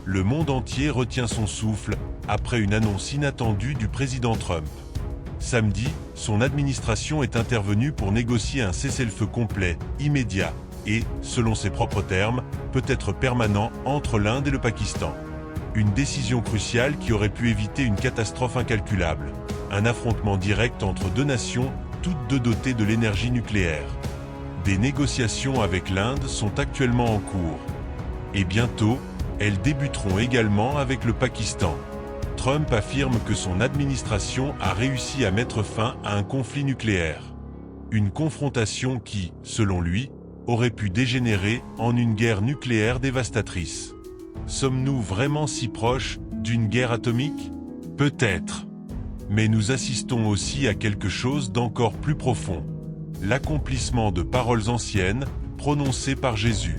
le monde entier retient son souffle après une annonce inattendue du président Trump. Samedi, son administration est intervenue pour négocier un cessez-le-feu complet, immédiat et, selon ses propres termes, peut-être permanent entre l'Inde et le Pakistan. Une décision cruciale qui aurait pu éviter une catastrophe incalculable, un affrontement direct entre deux nations, toutes deux dotées de l'énergie nucléaire. Des négociations avec l'Inde sont actuellement en cours. Et bientôt, elles débuteront également avec le Pakistan. Trump affirme que son administration a réussi à mettre fin à un conflit nucléaire. Une confrontation qui, selon lui, aurait pu dégénérer en une guerre nucléaire dévastatrice. Sommes-nous vraiment si proches d'une guerre atomique? Peut-être. Mais nous assistons aussi à quelque chose d'encore plus profond. L'accomplissement de paroles anciennes, prononcées par Jésus.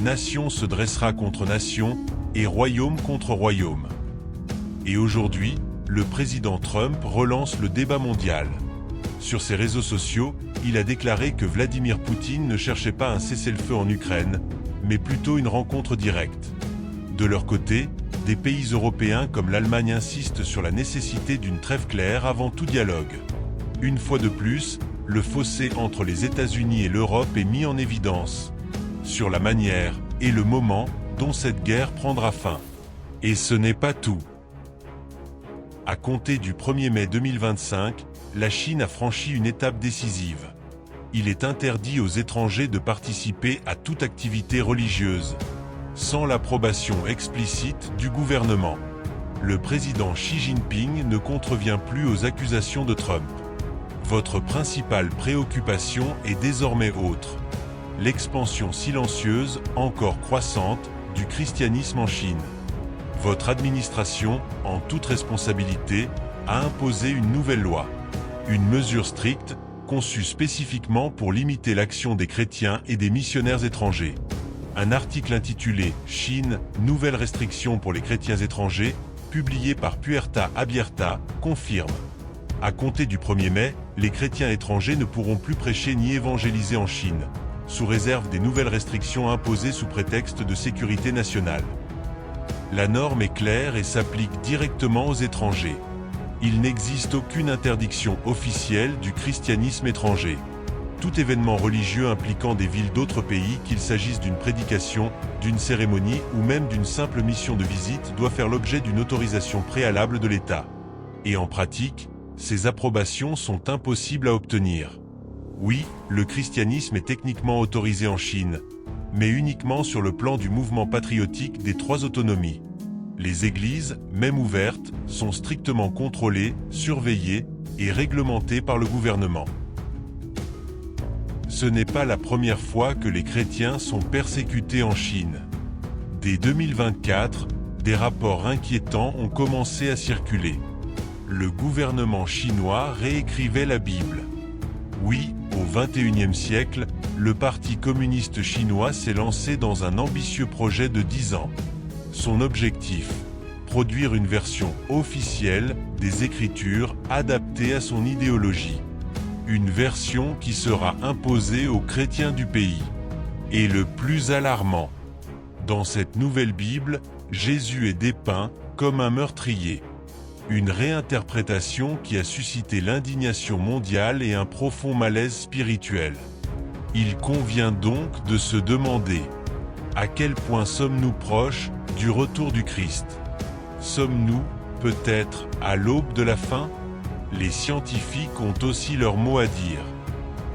Nation se dressera contre nation, et royaume contre royaume. Et aujourd'hui, le président Trump relance le débat mondial. Sur ses réseaux sociaux, il a déclaré que Vladimir Poutine ne cherchait pas un cessez-le-feu en Ukraine, mais plutôt une rencontre directe. De leur côté, des pays européens comme l'Allemagne insistent sur la nécessité d'une trêve claire avant tout dialogue. Une fois de plus, le fossé entre les États-Unis et l'Europe est mis en évidence, sur la manière et le moment dont cette guerre prendra fin. Et ce n'est pas tout. À compter du 1er mai 2025, la Chine a franchi une étape décisive. Il est interdit aux étrangers de participer à toute activité religieuse, sans l'approbation explicite du gouvernement. Le président Xi Jinping ne contrevient plus aux accusations de Trump. Votre principale préoccupation est désormais autre. L'expansion silencieuse, encore croissante, du christianisme en Chine. Votre administration, en toute responsabilité, a imposé une nouvelle loi. Une mesure stricte, conçue spécifiquement pour limiter l'action des chrétiens et des missionnaires étrangers. Un article intitulé « Chine, nouvelles restrictions pour les chrétiens étrangers », publié par Puerta Abierta, confirme. À compter du 1er mai, les chrétiens étrangers ne pourront plus prêcher ni évangéliser en Chine, sous réserve des nouvelles restrictions imposées sous prétexte de sécurité nationale. La norme est claire et s'applique directement aux étrangers. Il n'existe aucune interdiction officielle du christianisme étranger. Tout événement religieux impliquant des villes d'autres pays, qu'il s'agisse d'une prédication, d'une cérémonie ou même d'une simple mission de visite, doit faire l'objet d'une autorisation préalable de l'État. Et en pratique, ces approbations sont impossibles à obtenir. Oui, le christianisme est techniquement autorisé en Chine, mais uniquement sur le plan du mouvement patriotique des trois autonomies. Les églises, même ouvertes, sont strictement contrôlées, surveillées et réglementées par le gouvernement. Ce n'est pas la première fois que les chrétiens sont persécutés en Chine. Dès 2024, des rapports inquiétants ont commencé à circuler. Le gouvernement chinois réécrivait la Bible. Oui, au XXIe siècle, le Parti communiste chinois s'est lancé dans un ambitieux projet de 10 ans. Son objectif, produire une version officielle des Écritures adaptée à son idéologie. Une version qui sera imposée aux chrétiens du pays. Et le plus alarmant, dans cette nouvelle Bible, Jésus est dépeint comme un meurtrier. Une réinterprétation qui a suscité l'indignation mondiale et un profond malaise spirituel. Il convient donc de se demander, à quel point sommes-nous proches du retour du Christ? Sommes-nous, peut-être, à l'aube de la fin? Les scientifiques ont aussi leur mot à dire.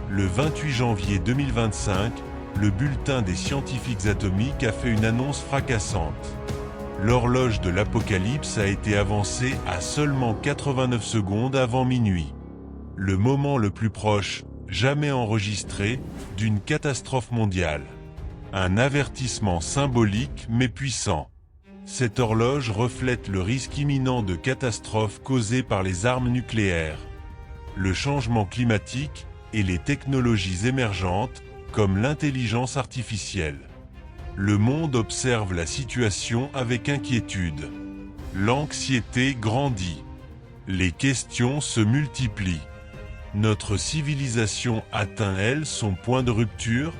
Le 28 janvier 2025, le bulletin des scientifiques atomiques a fait une annonce fracassante. L'horloge de l'Apocalypse a été avancée à seulement 89 secondes avant minuit. Le moment le plus proche, jamais enregistré, d'une catastrophe mondiale. Un avertissement symbolique mais puissant. Cette horloge reflète le risque imminent de catastrophe causée par les armes nucléaires, le changement climatique et les technologies émergentes, comme l'intelligence artificielle. Le monde observe la situation avec inquiétude. L'anxiété grandit. Les questions se multiplient. Notre civilisation atteint-elle son point de rupture?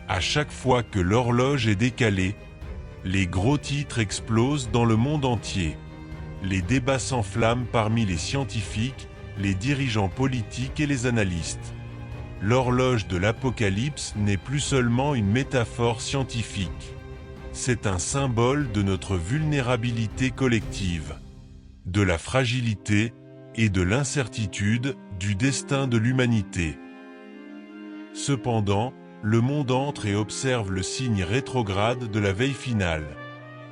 À chaque fois que l'horloge est décalée, Les gros titres explosent dans le monde entier. Les débats s'enflamment parmi les scientifiques, les dirigeants politiques et les analystes. L'horloge de l'Apocalypse n'est plus seulement une métaphore scientifique. C'est un symbole de notre vulnérabilité collective, de la fragilité et de l'incertitude du destin de l'humanité. Cependant, le monde entre et observe le signe rétrograde de la veille finale.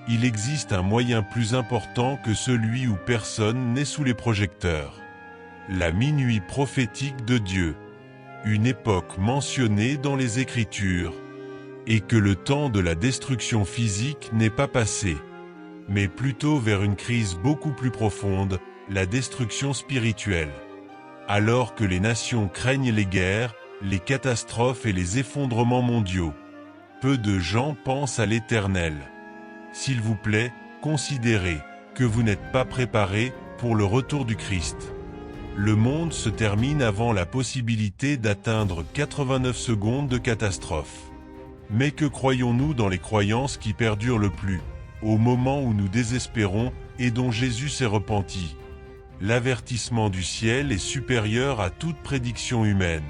Il existe un moyen plus important que celui où personne n'est sous les projecteurs. La minuit prophétique de Dieu, une époque mentionnée dans les Écritures, et que le temps de la destruction physique n'est pas passé, mais plutôt vers une crise beaucoup plus profonde, la destruction spirituelle. Alors que les nations craignent les guerres, les catastrophes et les effondrements mondiaux, peu de gens pensent à l'Éternel. S'il vous plaît, considérez que vous n'êtes pas préparés pour le retour du Christ. Le monde se termine avant la possibilité d'atteindre 89 secondes de catastrophe. Mais que croyons-nous dans les croyances qui perdurent le plus, au moment où nous désespérons et dont Jésus s'est repenti? L'avertissement du ciel est supérieur à toute prédiction humaine.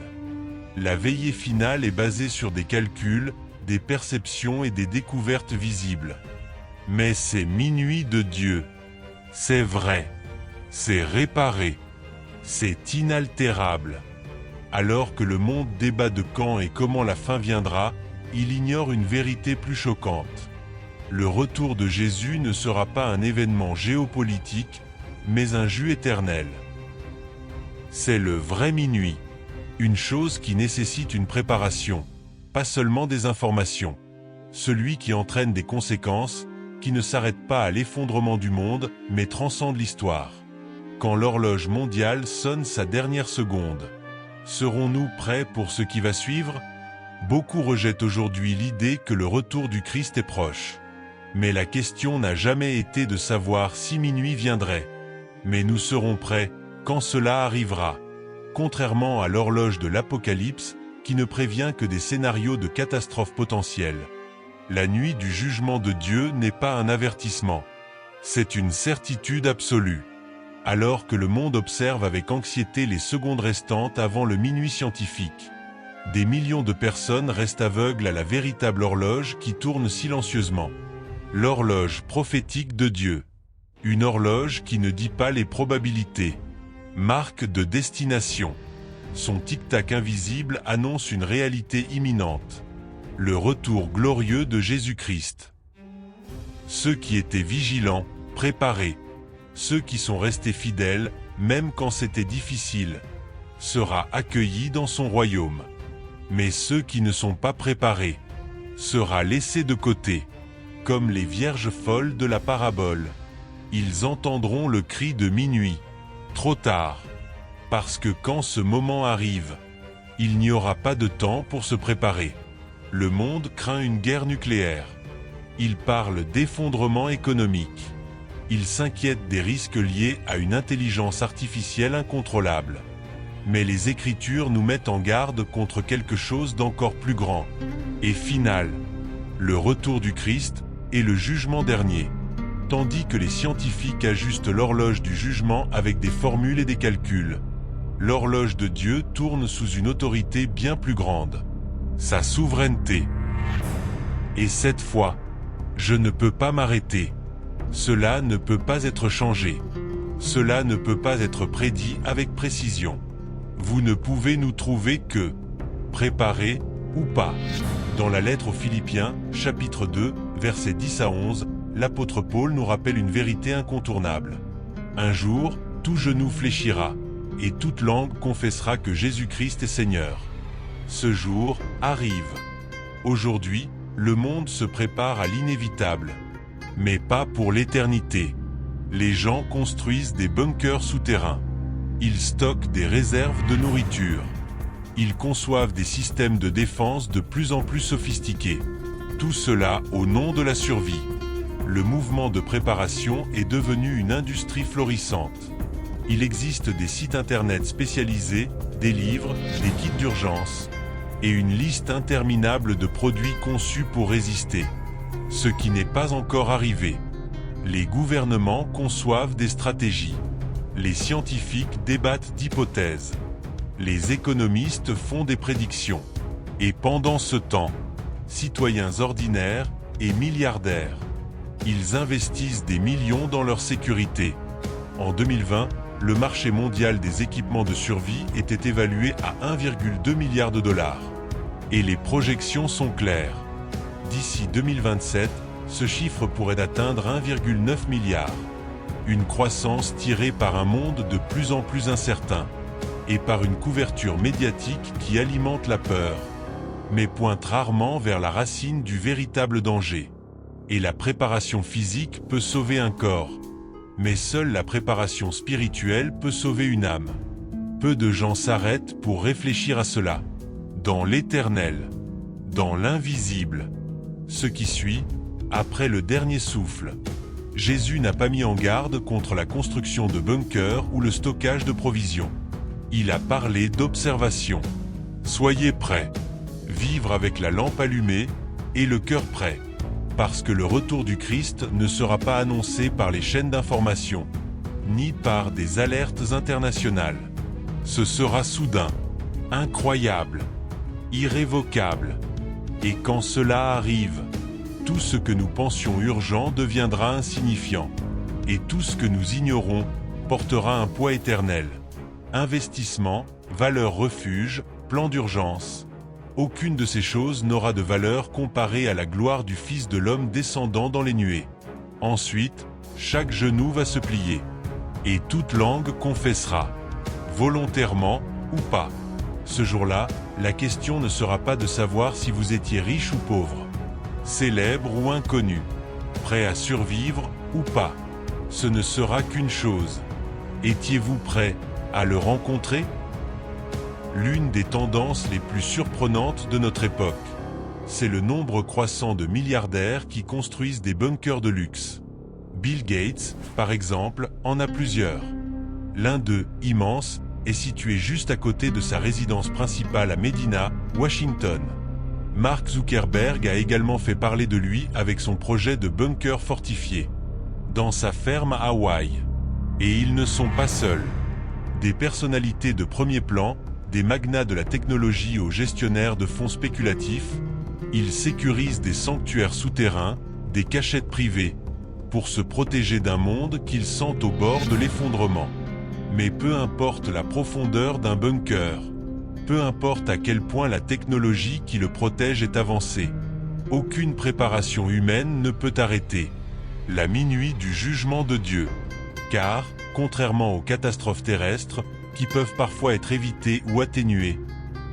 La veillée finale est basée sur des calculs, des perceptions et des découvertes visibles. Mais c'est minuit de Dieu. C'est vrai. C'est réparé. C'est inaltérable. Alors que le monde débat de quand et comment la fin viendra, il ignore une vérité plus choquante. Le retour de Jésus ne sera pas un événement géopolitique, mais un jus éternel. C'est le vrai minuit. Une chose qui nécessite une préparation, pas seulement des informations. Celui qui entraîne des conséquences, qui ne s'arrête pas à l'effondrement du monde, mais transcende l'histoire. Quand l'horloge mondiale sonne sa dernière seconde, serons-nous prêts pour ce qui va suivre? Beaucoup rejettent aujourd'hui l'idée que le retour du Christ est proche. Mais la question n'a jamais été de savoir si minuit viendrait. Mais nous serons prêts quand cela arrivera. Contrairement à l'horloge de l'Apocalypse, qui ne prévient que des scénarios de catastrophes potentielles. La nuit du jugement de Dieu n'est pas un avertissement. C'est une certitude absolue. Alors que le monde observe avec anxiété les secondes restantes avant le minuit scientifique, des millions de personnes restent aveugles à la véritable horloge qui tourne silencieusement. L'horloge prophétique de Dieu. Une horloge qui ne dit pas les probabilités. Marque de destination. Son tic-tac invisible annonce une réalité imminente. Le retour glorieux de Jésus-Christ. Ceux qui étaient vigilants, préparés. Ceux qui sont restés fidèles, même quand c'était difficile, sera accueilli dans son royaume. Mais ceux qui ne sont pas préparés, sera laissé de côté. Comme les vierges folles de la parabole. Ils entendront le cri de minuit. Trop tard. Parce que quand ce moment arrive, il n'y aura pas de temps pour se préparer. Le monde craint une guerre nucléaire. Il parle d'effondrement économique. Il s'inquiète des risques liés à une intelligence artificielle incontrôlable. Mais les Écritures nous mettent en garde contre quelque chose d'encore plus grand et final, le retour du Christ et le jugement dernier. Tandis que les scientifiques ajustent l'horloge du jugement avec des formules et des calculs, l'horloge de Dieu tourne sous une autorité bien plus grande, sa souveraineté. Et cette fois, je ne peux pas m'arrêter. Cela ne peut pas être changé. Cela ne peut pas être prédit avec précision. Vous ne pouvez nous trouver que préparés ou pas. Dans la lettre aux Philippiens, chapitre 2, versets 10 à 11, l'apôtre Paul nous rappelle une vérité incontournable. Un jour, tout genou fléchira, et toute langue confessera que Jésus-Christ est Seigneur. Ce jour arrive. Aujourd'hui, le monde se prépare à l'inévitable. Mais pas pour l'éternité. Les gens construisent des bunkers souterrains. Ils stockent des réserves de nourriture. Ils conçoivent des systèmes de défense de plus en plus sophistiqués. Tout cela au nom de la survie. Le mouvement de préparation est devenu une industrie florissante. Il existe des sites internet spécialisés, des livres, des kits d'urgence, et une liste interminable de produits conçus pour résister. ce qui n'est pas encore arrivé. Les gouvernements conçoivent des stratégies. Les scientifiques débattent d'hypothèses. Les économistes font des prédictions. Et pendant ce temps, citoyens ordinaires et milliardaires, ils investissent des millions dans leur sécurité. En 2020, le marché mondial des équipements de survie était évalué à 1,2 milliard de dollars. Et les projections sont claires. D'ici 2027, ce chiffre pourrait atteindre 1,9 milliard. Une croissance tirée par un monde de plus en plus incertain et par une couverture médiatique qui alimente la peur, mais pointe rarement vers la racine du véritable danger. Et la préparation physique peut sauver un corps, mais seule la préparation spirituelle peut sauver une âme. Peu de gens s'arrêtent pour réfléchir à cela. Dans l'éternel, dans l'invisible, ce qui suit, après le dernier souffle, Jésus n'a pas mis en garde contre la construction de bunkers ou le stockage de provisions. Il a parlé d'observation. Soyez prêts, vivre avec la lampe allumée et le cœur prêt, parce que le retour du Christ ne sera pas annoncé par les chaînes d'information, ni par des alertes internationales. Ce sera soudain, incroyable, irrévocable. Et quand cela arrive, tout ce que nous pensions urgent deviendra insignifiant, et tout ce que nous ignorons portera un poids éternel. Investissement, valeur refuge, plan d'urgence. Aucune de ces choses n'aura de valeur comparée à la gloire du Fils de l'homme descendant dans les nuées. Ensuite, chaque genou va se plier, et toute langue confessera, volontairement ou pas. Ce jour-là, la question ne sera pas de savoir si vous étiez riche ou pauvre, célèbre ou inconnu, prêt à survivre ou pas. Ce ne sera qu'une chose. Étiez-vous prêt à le rencontrer ? L'une des tendances les plus surprenantes de notre époque, c'est le nombre croissant de milliardaires qui construisent des bunkers de luxe. Bill Gates, par exemple, en a plusieurs. L'un d'eux, immense, est situé juste à côté de sa résidence principale à Medina, Washington. Mark Zuckerberg a également fait parler de lui avec son projet de bunker fortifié, dans sa ferme à Hawaï. Et ils ne sont pas seuls. Des personnalités de premier plan, des magnats de la technologie aux gestionnaires de fonds spéculatifs, ils sécurisent des sanctuaires souterrains, des cachettes privées, pour se protéger d'un monde qu'ils sentent au bord de l'effondrement. Mais peu importe la profondeur d'un bunker, peu importe à quel point la technologie qui le protège est avancée, aucune préparation humaine ne peut arrêter la minuit du jugement de Dieu. Car, contrairement aux catastrophes terrestres, qui peuvent parfois être évitées ou atténuées,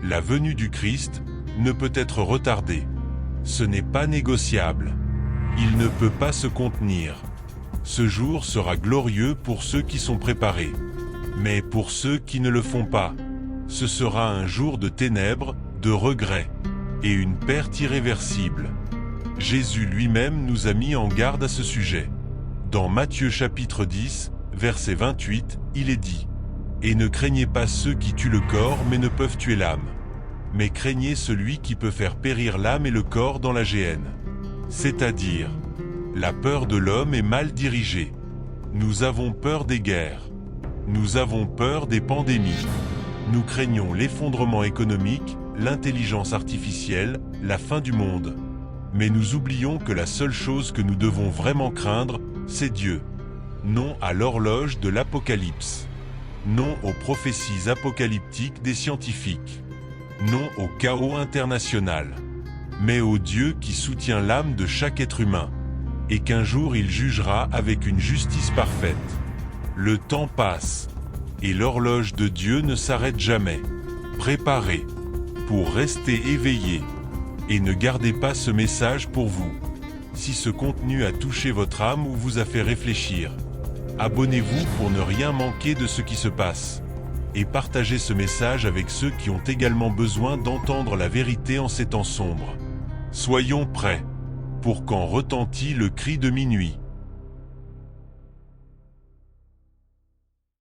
la venue du Christ ne peut être retardée. Ce n'est pas négociable. Il ne peut pas se contenir. Ce jour sera glorieux pour ceux qui sont préparés. Mais pour ceux qui ne le font pas, ce sera un jour de ténèbres, de regrets, et une perte irréversible. Jésus lui-même nous a mis en garde à ce sujet. Dans Matthieu chapitre 10, verset 28, il est dit: « Et ne craignez pas ceux qui tuent le corps mais ne peuvent tuer l'âme. Mais craignez celui qui peut faire périr l'âme et le corps dans la géhenne. » C'est-à-dire, la peur de l'homme est mal dirigée. Nous avons peur des guerres. Nous avons peur des pandémies. Nous craignons l'effondrement économique, l'intelligence artificielle, la fin du monde. Mais nous oublions que la seule chose que nous devons vraiment craindre, c'est Dieu. Non à l'horloge de l'Apocalypse. Non aux prophéties apocalyptiques des scientifiques. Non au chaos international. Mais au Dieu qui soutient l'âme de chaque être humain. Et qu'un jour il jugera avec une justice parfaite. Le temps passe. Et l'horloge de Dieu ne s'arrête jamais. Préparez pour rester éveillé. Et ne gardez pas ce message pour vous. Si ce contenu a touché votre âme ou vous a fait réfléchir, abonnez-vous pour ne rien manquer de ce qui se passe. Et partagez ce message avec ceux qui ont également besoin d'entendre la vérité en ces temps sombres. Soyons prêts pour quand retentit le cri de minuit.